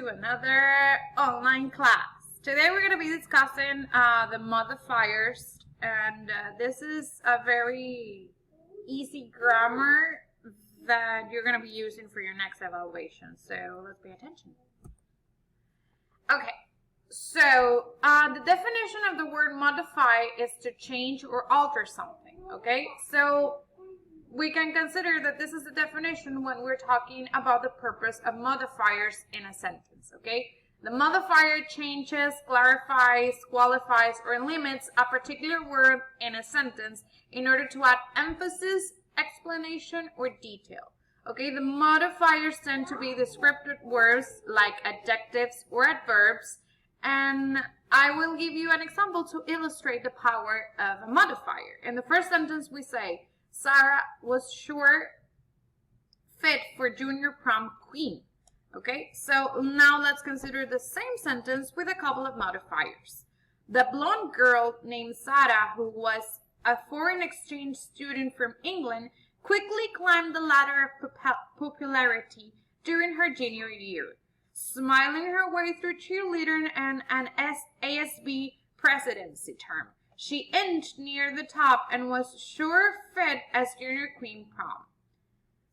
to another online class. Today we're going to be discussing the modifiers, and this is a very easy grammar that you're going to be using for your next evaluation. So let's pay attention. Okay, so the definition of the word modify is to change or alter something. Okay, so we can consider that this is the definition when we're talking about the purpose of modifiers in a sentence, okay? The modifier changes, clarifies, qualifies, or limits a particular word in a sentence in order to add emphasis, explanation, or detail, okay? The modifiers tend to be descriptive words like adjectives or adverbs, and I will give you an example to illustrate the power of a modifier. In the first sentence we say, Sarah was sure fit for junior prom queen. Okay, so now let's consider the same sentence with a couple of modifiers. The blonde girl named Sarah, who was a foreign exchange student from England, quickly climbed the ladder of popularity during her junior year, smiling her way through cheerleading and an ASB presidency term. She inched near the top and was sure fit as junior queen prom.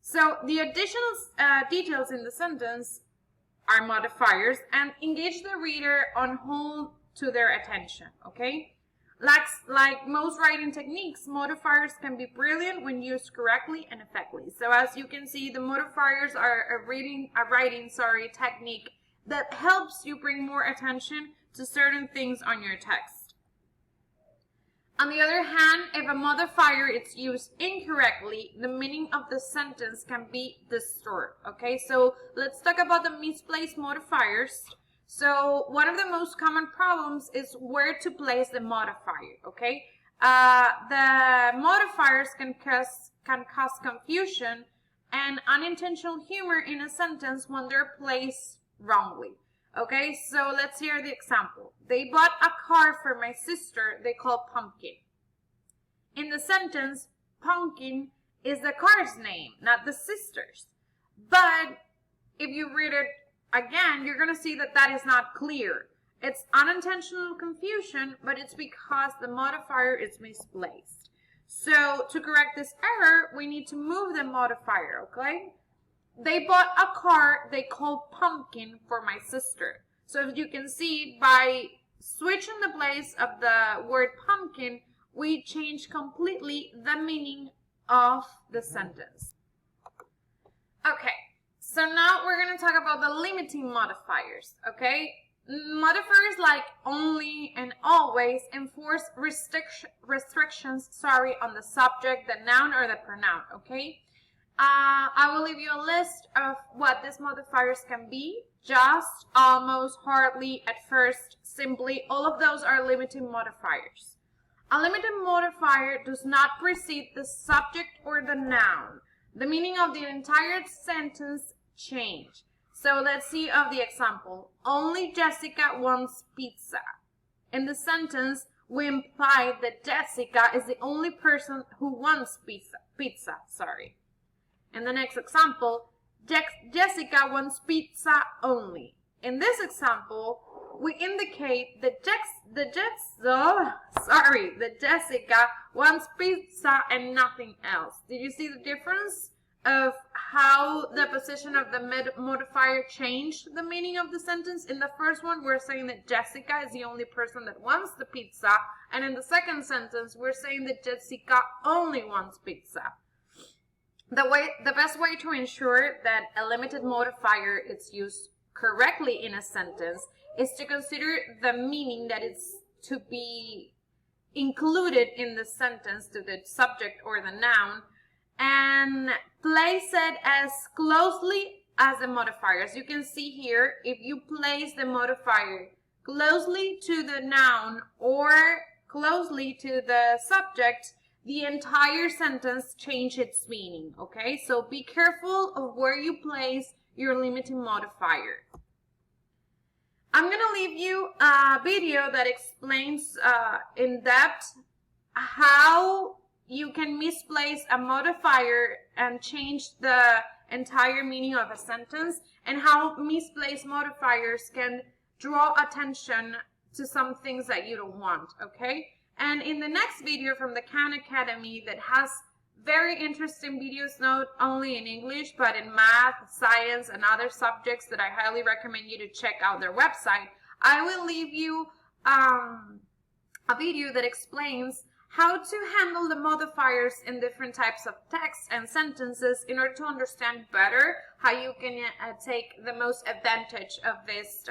So the additional details in the sentence are modifiers and engage the reader on hold to their attention, okay? Like most writing techniques, modifiers can be brilliant when used correctly and effectively. So as you can see, the modifiers are a writing technique that helps you bring more attention to certain things on your text. On the other hand, if a modifier is used incorrectly, the meaning of the sentence can be distorted, okay? So let's talk about the misplaced modifiers. So one of the most common problems is where to place the modifier, okay? The modifiers can cause confusion and unintentional humor in a sentence when they're placed wrongly. Okay, so let's hear the example. They bought a car for my sister they call Pumpkin. In the sentence, Pumpkin is the car's name, not the sister's. But if you read it again, you're going to see that that is not clear. It's unintentional confusion, but it's because the modifier is misplaced. So to correct this error, we need to move the modifier, okay? They bought a car they called Pumpkin for my sister. So as you can see, by switching the place of the word pumpkin, we change completely the meaning of the sentence. Okay, so now we're going to talk about the limiting modifiers, okay? Modifiers like only and always enforce restrictions on the subject, the noun, or the pronoun, okay? I will leave you a list of what these modifiers can be. Just, almost, hardly, at first, simply. All of those are limiting modifiers. A limiting modifier does not precede the subject or the noun. The meaning of the entire sentence change. So let's see of the example. Only Jessica wants pizza. In the sentence, we imply that Jessica is the only person who wants pizza. In the next example, Jessica wants pizza only. In this example, we indicate that Jessica wants pizza and nothing else. Did you see the difference of how the position of the modifier changed the meaning of the sentence? In the first one, we're saying that Jessica is the only person that wants the pizza. And in the second sentence, we're saying that Jessica only wants pizza. The best way to ensure that a limited modifier is used correctly in a sentence is to consider the meaning that is to be included in the sentence to the subject or the noun and place it as closely as the modifier. As you can see here, if you place the modifier closely to the noun or closely to the subject, the entire sentence changes its meaning, okay? So be careful of where you place your limiting modifier. I'm going to leave you a video that explains in depth how you can misplace a modifier and change the entire meaning of a sentence and how misplaced modifiers can draw attention to some things that you don't want, okay? And in the next video from the Khan Academy that has very interesting videos, not only in English, but in math, science, and other subjects that I highly recommend you to check out their website, I will leave you a video that explains how to handle the modifiers in different types of text and sentences in order to understand better how you can take the most advantage of this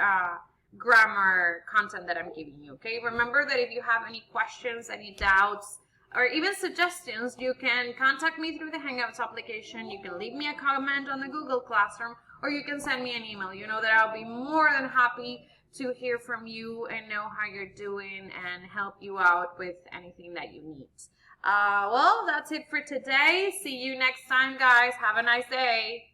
grammar content that I'm giving you, okay? Remember that if you have any questions, any doubts, or even suggestions, you can contact me through the Hangouts application. You can leave me a comment on the Google Classroom, or you can send me an email. You know that I'll be more than happy to hear from you and know how you're doing and help you out with anything that you need. Well, that's it for today. See you next time, guys. Have a nice day.